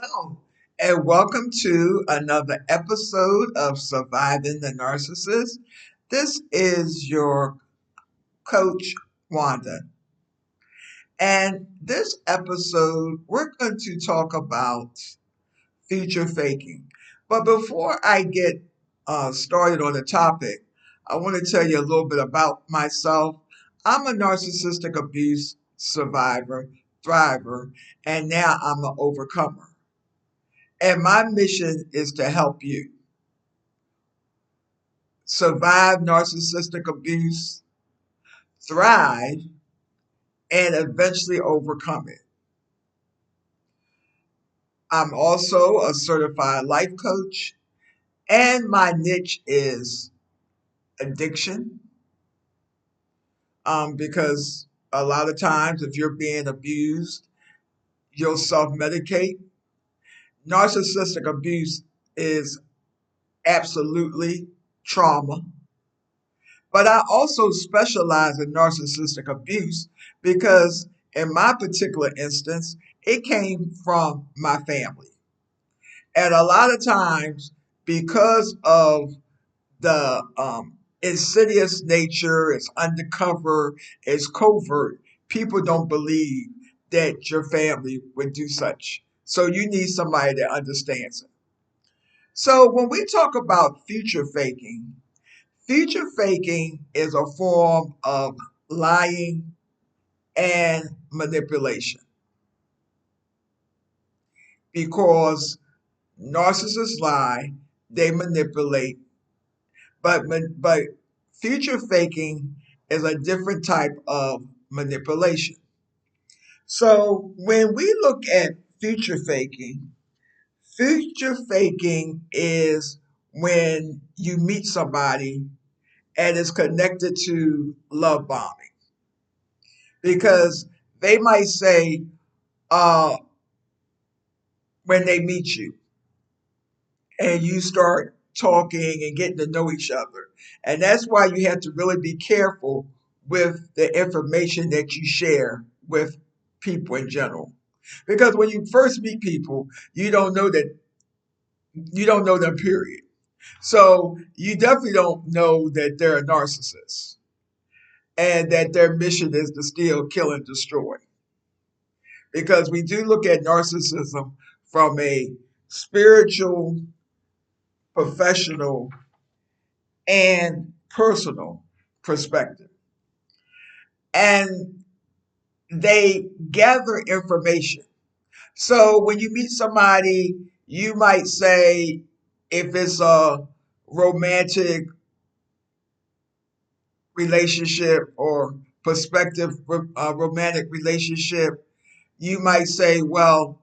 Hello, and welcome to another episode of Surviving the Narcissist. This is your coach, Wanda. And this episode, we're going to talk about future faking. But before I get started on the topic, I want to tell you a little bit about myself. I'm a narcissistic abuse survivor, thriver, and now I'm an overcomer. And my mission is to help you survive narcissistic abuse, thrive, and eventually overcome it. I'm also a certified life coach, and my niche is addiction. Because a lot of times, if you're being abused, you'll self medicate. Narcissistic abuse is absolutely trauma. But I also specialize in narcissistic abuse because, in my particular instance, it came from my family. And a lot of times, because of the insidious nature, it's undercover, it's covert, people don't believe that your family would do such. So you need somebody that understands it. So when we talk about future faking is a form of lying and manipulation because narcissists lie, they manipulate, but future faking is a different type of manipulation. So when we look at future faking is when you meet somebody and it's connected to love bombing because they might say uh, when they meet you and you start talking and getting to know each other. And that's why you have to really be careful with the information that you share with people in general. Because when you first meet people, you don't know them, period. So you definitely don't know that they're a narcissist and that their mission is to steal, kill, and destroy. Because we do look at narcissism from a spiritual, professional, and personal perspective. And they gather information. So when you meet somebody, you might say, if it's a romantic relationship or prospective romantic relationship, you might say, well,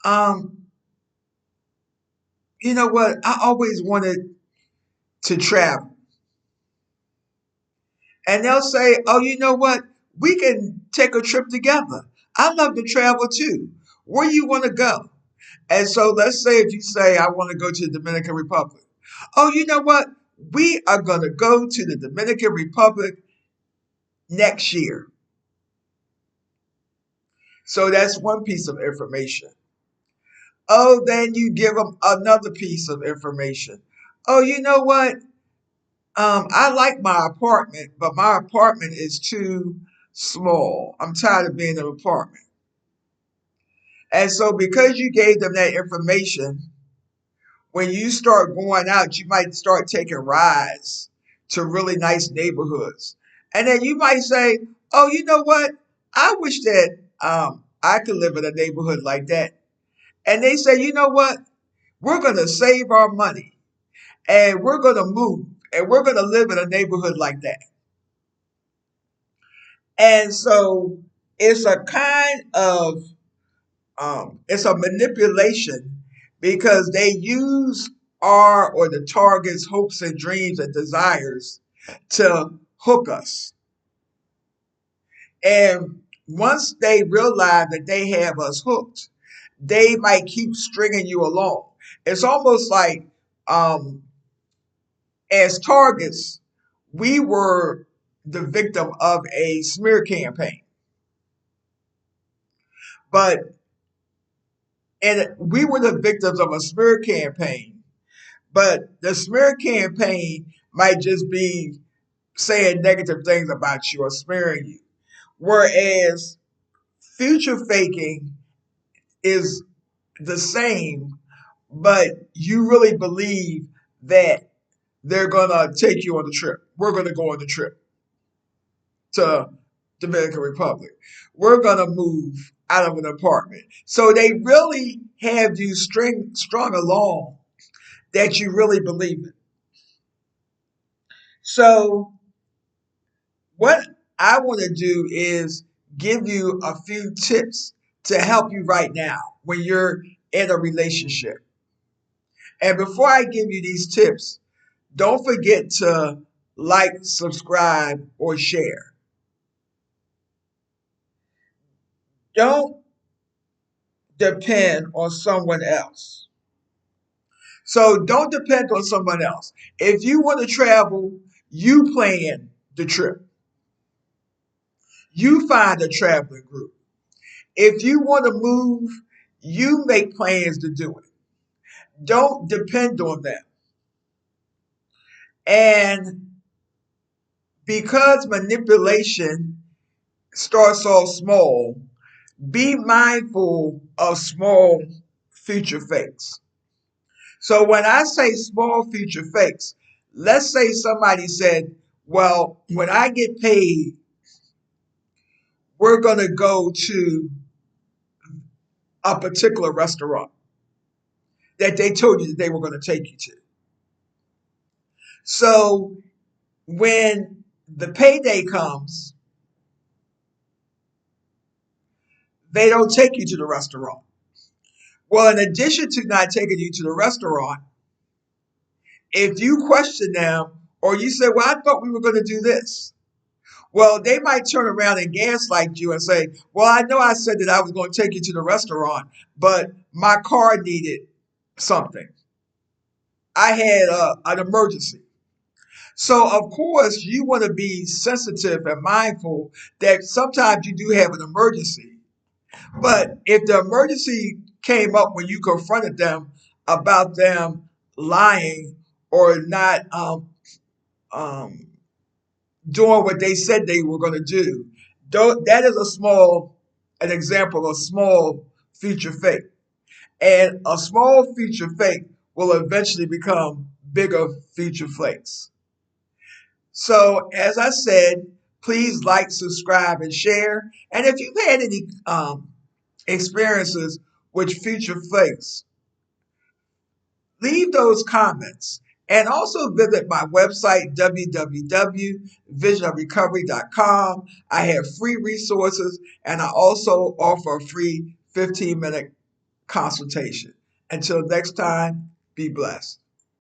um, you know what? I always wanted to travel. And they'll say, oh, you know what? We can take a trip together. I love to travel too. Where you want to go? And so let's say if you say, I want to go to the Dominican Republic. Oh, you know what? We are going to go to the Dominican Republic next year. So that's one piece of information. Oh, then you give them another piece of information. Oh, you know what? I like my apartment, but my apartment is too small. I'm tired of being in an apartment. And so, because you gave them that information, when you start going out, you might start taking rides to really nice neighborhoods. And then you might say, oh, you know what? I wish that I could live in a neighborhood like that. And they say, you know what? We're going to save our money and we're going to move and we're going to live in a neighborhood like that. And so it's a kind of it's a manipulation because they use our or the target's hopes and dreams and desires to hook us. And once they realize that they have us hooked, they might keep stringing you along. It's almost like as targets, we were the victim of a smear campaign. But And we were the victims of a smear campaign, but the smear campaign might just be saying negative things about you or smearing you. Whereas future faking is the same, but you really believe that they're going to take you on the trip. We're going to go on the trip to Dominican Republic. We're going to move out of an apartment. So they really have you strung along that you really believe in. So what I want to do is give you a few tips to help you right now when you're in a relationship. And before I give you these tips, don't forget to like, subscribe, or share. Don't depend on someone else. So don't depend on someone else. If you want to travel, you plan the trip. You find a traveling group. If you want to move, you make plans to do it. Don't depend on them. And because manipulation starts off small, be mindful of small future fakes. So when I say small future fakes, let's say somebody said, well, when I get paid, we're going to go to a particular restaurant that they told you that they were going to take you to. So when the payday comes, they don't take you to the restaurant. Well, in addition to not taking you to the restaurant, if you question them or you say, well, I thought we were going to do this. Well, they might turn around and gaslight you and say, well, I know I said that I was going to take you to the restaurant, but my car needed something. I had an emergency. So, of course, you want to be sensitive and mindful that sometimes you do have an emergency. But if the emergency came up when you confronted them about them lying or not um, doing what they said they were going to do, that is an example of small future fake. And a small future fake will eventually become bigger future fakes. So, as I said, please like, subscribe, and share. And if you've had any experiences with future fakes, leave those comments. And also visit my website, www.visionofrecovery.com. I have free resources, and I also offer a free 15-minute consultation. Until next time, be blessed.